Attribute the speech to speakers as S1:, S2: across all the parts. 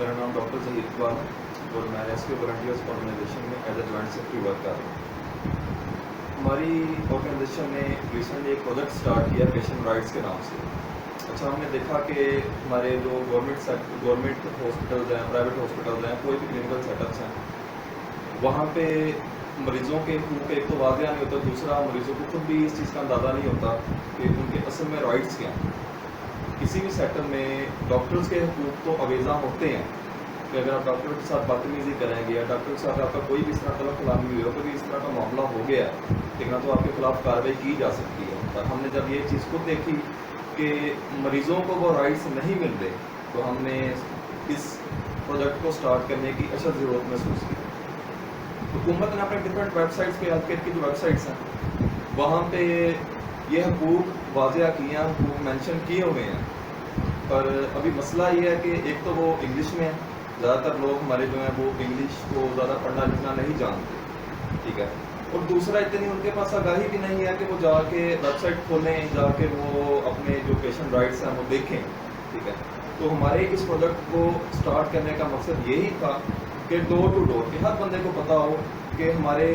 S1: मेरा नाम डॉक्टर ज़हीर इकबाल है और मैं रेस्क्यू वॉलंटियर्स ऑर्गेनाइजेशन में as a joint secretary work कर रहा हूँ। हमारी ऑर्गेनाइजेशन ने रिसेंटली एक प्रोजेक्ट स्टार्ट किया पेशेंट राइट्स के नाम से। अच्छा, हमने देखा कि हमारे जो गवर्नमेंट हॉस्पिटल्स हैं, प्राइवेट हॉस्पिटल्स हैं, कोई भी क्लिनिकल सेटअप्स हैं, वहाँ पे मरीज़ों के हकूक़ एक तो वाक़या नहीं होता, दूसरा मरीज़ों को खुद भी इस चीज़ का अंदाज़ा नहीं होता कि उनके असल में राइट्स क्या हैं। किसी भी सेक्टर में डॉक्टर्स के हकूक़ तो अवेज़ा होते हैं कि अगर आप डॉक्टर के साथ बदतमीज़ी करेंगे या डॉक्टर के साथ आपका कोई भी इस तरह का कलामी हुई हो, कभी इस तरह का मामला हो गया लेकिन तो आपके खिलाफ कार्रवाई की जा सकती है। और हमने जब ये चीज़ खुद देखी कि मरीज़ों को वो राइट्स नहीं मिलते तो हमने इस प्रोजेक्ट को स्टार्ट करने की अशद ज़रूरत महसूस की। हुकूमत ने अपने डिफरेंट वेबसाइट्स पे, हेल्थ केयर की जो वेबसाइट्स हैं वहाँ पे ये हकूक़ वाज़ेह किए हैं, हकूक़ मेंशन किए हुए हैं, पर अभी मसला ये है कि एक तो वो इंग्लिश में है, ज़्यादातर लोग हमारे जो हैं वो इंग्लिश को ज़्यादा पढ़ना लिखना नहीं जानते, ठीक है, और दूसरा इतनी उनके पास आगाही भी नहीं है कि वो जाके वेबसाइट खोलें, जाके वो अपने जो पेशेंट राइट्स हैं वो देखें, ठीक है। तो हमारे इस प्रोजेक्ट को स्टार्ट करने का मकसद यही था कि डोर टू डोर कि हर बंदे को पता हो कि हमारे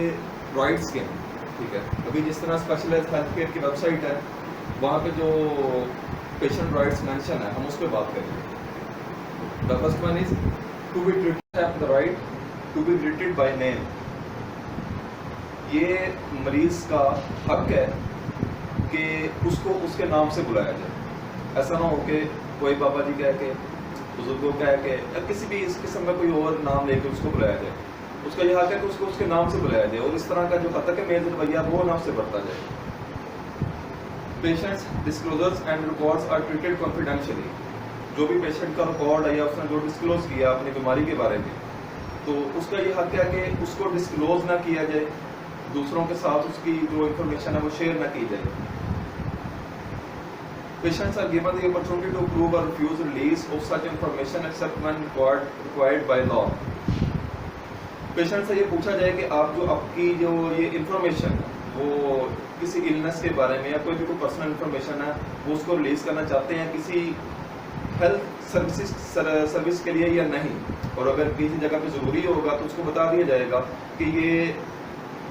S1: राइट्स क्या हैं, ठीक है। अभी जिस तरह स्पेशलाइज्ड हेल्थ केयर की वेबसाइट है वहाँ पे जो पेशेंट राइट्स मेंशन है हम उस पर बात करेंगे। The first one is to be treated have the right to be treated by name. ये मरीज का हक है कि उसको उसके नाम से बुलाया जाए। ऐसा ना हो कि कोई बाबा जी कह के, बुजुर्गों कह के या किसी भी इस किस्म का कोई और नाम लेके उसको बुलाया जाए। उसका यह हक है कि उसको उसके नाम से बुलाया जाए और इस तरह का जो कतक है मेज़ रवैया वो नाम से बढ़ता जाए। Patients disclosures and records are treated confidentially. जो भी पेशेंट का रिकॉर्ड है या उसने जो डिस्क्लोज किया अपनी बीमारी के बारे में, तो उसका ये हक है कि उसको डिस्क्लोज ना किया जाए, दूसरों के साथ उसकी जो इन्फॉर्मेशन है वो शेयर ना की जाए। Patients are given the opportunity to approve or refuse release of such information except when required by law. Patient से ये पूछा जाए कि आप जो आपकी जो ये इंफॉर्मेशन वो किसी इलनेस के बारे में या कोई भी कोई पर्सनल इंफॉर्मेशन है वो उसको रिलीज करना चाहते हैं किसी हेल्थ सर्विस के लिए या नहीं, और अगर किसी जगह पे ज़रूरी होगा तो उसको बता दिया जाएगा कि ये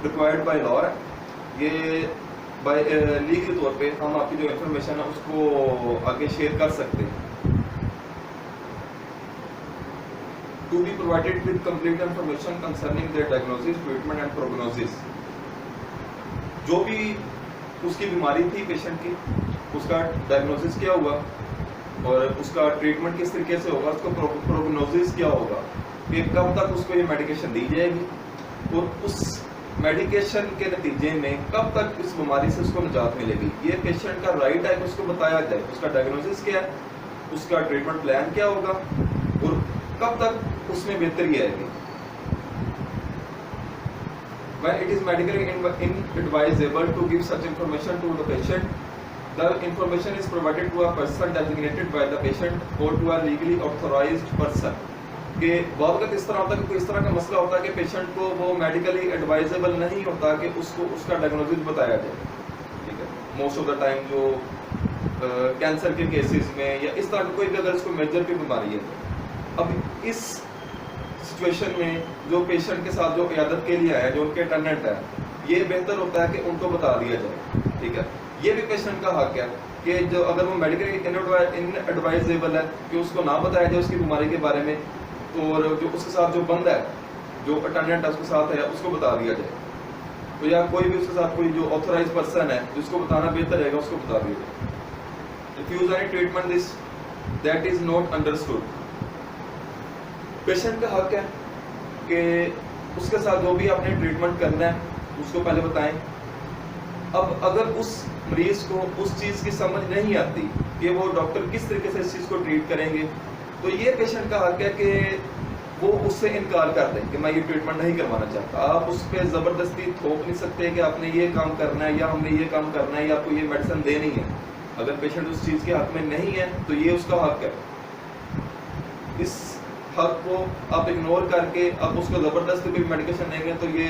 S1: रिक्वायर्ड बाय लॉ है, ये बाय लीगल तौर पे हम आपकी जो इंफॉर्मेशन है उसको आगे शेयर कर सकते हैं। To be provided with complete information concerning their diagnosis, treatment and prognosis. जो भी उसकी बीमारी थी पेशेंट की, उसका डायग्नोसिस क्या हुआ और उसका ट्रीटमेंट किस तरीके से होगा, उसका प्रोग्नोसिस क्या होगा, कि कब तक उसको ये मेडिकेशन दी जाएगी और उस मेडिकेशन के नतीजे में कब तक इस बीमारी से उसको निजात मिलेगी। ये पेशेंट का राइट है कि उसको बताया जाए उसका डायग्नोसिस क्या है, उसका ट्रीटमेंट प्लान क्या होगा और कब तक उसमें बेहतरी आएगी। When it is medically inadvisable to give such information to the patient, the information is provided to a person designated by the patient or to a legally authorized person. कि बहुत वक्त इस तरह होता है कि कोई इस तरह का मसला होता है कि पेशेंट को वो मेडिकली एडवाइजेबल नहीं होता कि उसको उसका डायग्नोसिस बताया जाए, ठीक है। मोस्ट ऑफ द टाइम जो कैंसर के केसेस में या इस तरह की कोई भी अगर उसको मेजर की बीमारी है, अब इस सिचुएशन में जो पेशेंट के साथ जो इयादत के लिए आया, जो उनके अटेंडेंट है, ये बेहतर होता है कि उनको बता दिया जाए, ठीक है। ये भी पेशेंट का हक है कि जो अगर वो मेडिकली इनएडवाइजेबल है कि उसको ना बताया जाए उसकी बीमारी के बारे में, और जो उसके साथ जो बंदा है, जो अटेंडेंट है उसके साथ है, उसको बता दिया जाए। तो या कोई भी उसके साथ कोई जो ऑथराइज पर्सन है जिसको बताना बेहतर रहेगा उसको बता दिया जाए। Refuse any treatment this that is not understood. Patient का हक है कि उसके साथ जो भी आपने ट्रीटमेंट करना है उसको पहले बताएं। अब अगर उस मरीज को उस चीज़ की समझ नहीं आती कि वो डॉक्टर किस तरीके से इस चीज़ को ट्रीट करेंगे, तो ये पेशेंट का हक है कि वो उससे इनकार कर दें कि मैं ये ट्रीटमेंट नहीं करवाना चाहता। आप उस पर ज़बरदस्ती थोप नहीं सकते कि आपने ये काम करना है या हमने ये काम करना है या आपको ये मेडिसिन देनी है। अगर पेशेंट उस चीज़ के हक में नहीं है तो ये उसका हक है। इस हक को आप इग्नोर करके आप उसको ज़बरदस्ती कोई मेडिकेशन देंगे तो ये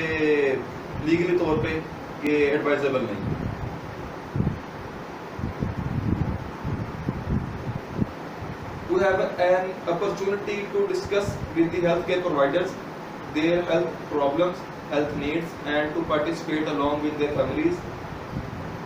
S1: लीगली तौर पे ये एडवाइजेबल नहीं है। To have an opportunity to discuss with the healthcare providers their health problems, health needs, and to participate along with their families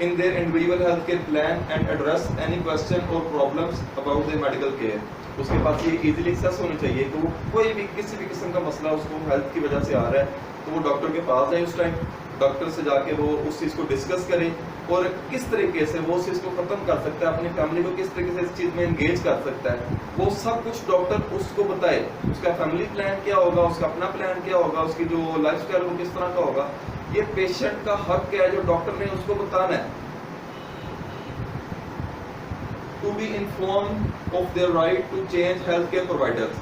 S1: in their individual healthcare plan and address any question or problems about their medical care. उसके पास ये easily access होनी चाहिए कि वो कोई भी किसी भी किस्म का मसला उसको हेल्थ की वजह से आ रहा है तो वो डॉक्टर के पास जाए, उस टाइम डॉक्टर से जाके वो उस चीज़ को डिस्कस करे और किस तरीके से वो उस चीज़ को ख़त्म कर सकता है, अपनी फैमिली को किस तरीके से इस चीज़ में एंगेज कर सकता है, वो सब कुछ डॉक्टर उसको बताए। उसका फैमिली प्लान क्या होगा, उसका अपना प्लान क्या होगा, उसकी जो लाइफ स्टाइल वो किस तरह का होगा, ये पेशेंट का हक है जो डॉक्टर ने उसको बताना है। To be informed of their right to change healthcare providers.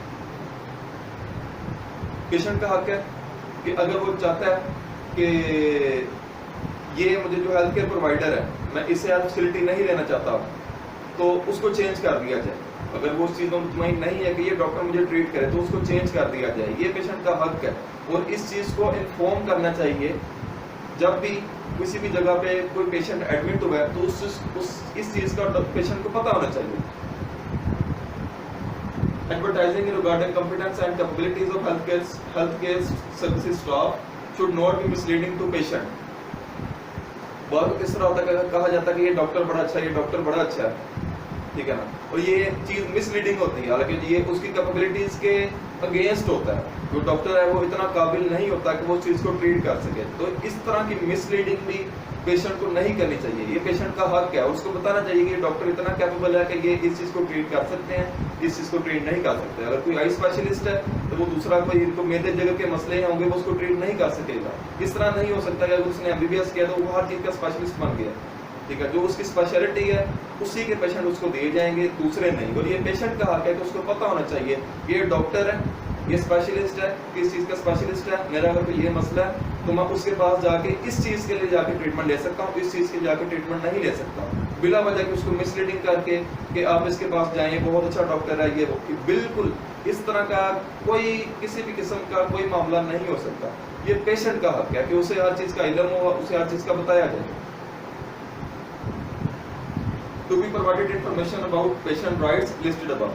S1: Patient का हक है कि अगर वो चाहता है कि ये मुझे जो हेल्थ केयर प्रोवाइडर है मैं इससे हेल्थ फैसिलिटी नहीं लेना चाहता तो उसको चेंज कर दिया जाए। अगर वो उस चीज़ में मुतमईन नहीं है कि ये डॉक्टर मुझे ट्रीट करे तो उसको चेंज कर दिया जाए। ये पेशेंट का हक है और इस चीज़ को इन्फॉर्म करना चाहिए। जब भी किसी भी जगह पे कोई पेशेंट एडमिट हुआ है तो इस चीज़ का पेशेंट को पता होना चाहिए। Advertising regarding competence and capabilities of healthcare services staff should not be misleading to patient. बहुत इस तरह होता है कहा जाता है कि ये डॉक्टर बड़ा अच्छा है, ये डॉक्टर बड़ा अच्छा है, ठीक है ना, और ये चीज़ मिसलीडिंग होती है। हालांकि ये उसकी कैपेबिलिटीज के अगेंस्ट होता है। जो डॉक्टर है वो इतना काबिल नहीं होता कि वो चीज़ को ट्रीट कर सके। तो इस तरह की मिसलीडिंग भी पेशेंट को नहीं करनी चाहिए। ये पेशेंट का हक है, उसको बताना चाहिए कि डॉक्टर इतना कैपेबल है कि ये इस चीज़ को ट्रीट कर सकते हैं, इस चीज़ को ट्रीट नहीं कर सकते। अगर कोई आई स्पेशलिस्ट है तो वो दूसरा कोई इनको मेदे जगह के मसले होंगे वो उसको ट्रीट नहीं कर सकेगा। इस तरह नहीं हो सकता कि अगर उसने MBBS किया तो वो हर चीज़ का स्पेशलिस्ट बन गया, ठीक है। जो उसकी स्पेशलिटी है उसी के पेशेंट उसको दिए जाएंगे, दूसरे नहीं। और ये पेशेंट का हक है कि उसको पता होना चाहिए ये डॉक्टर है, ये स्पेशलिस्ट है, किस चीज़ का स्पेशलिस्ट है, मेरा अगर कोई ये मसला है तो मैं उसके पास जाके इस चीज़ के लिए जाके ट्रीटमेंट ले सकता हूँ, इस चीज़ के लिए जाके ट्रीटमेंट नहीं ले सकता बिला वजह कि उसको मिसलीडिंग करके कि आप इसके पास जाएं, ये बहुत अच्छा डॉक्टर है, ये वो। बिल्कुल इस तरह का कोई किसी भी किस्म का कोई मामला नहीं हो सकता। ये पेशेंट का हक है कि उसे हर चीज़ का इल्म हो, उसे हर चीज़ का बताया जाए। To be provided information about patient rights listed above.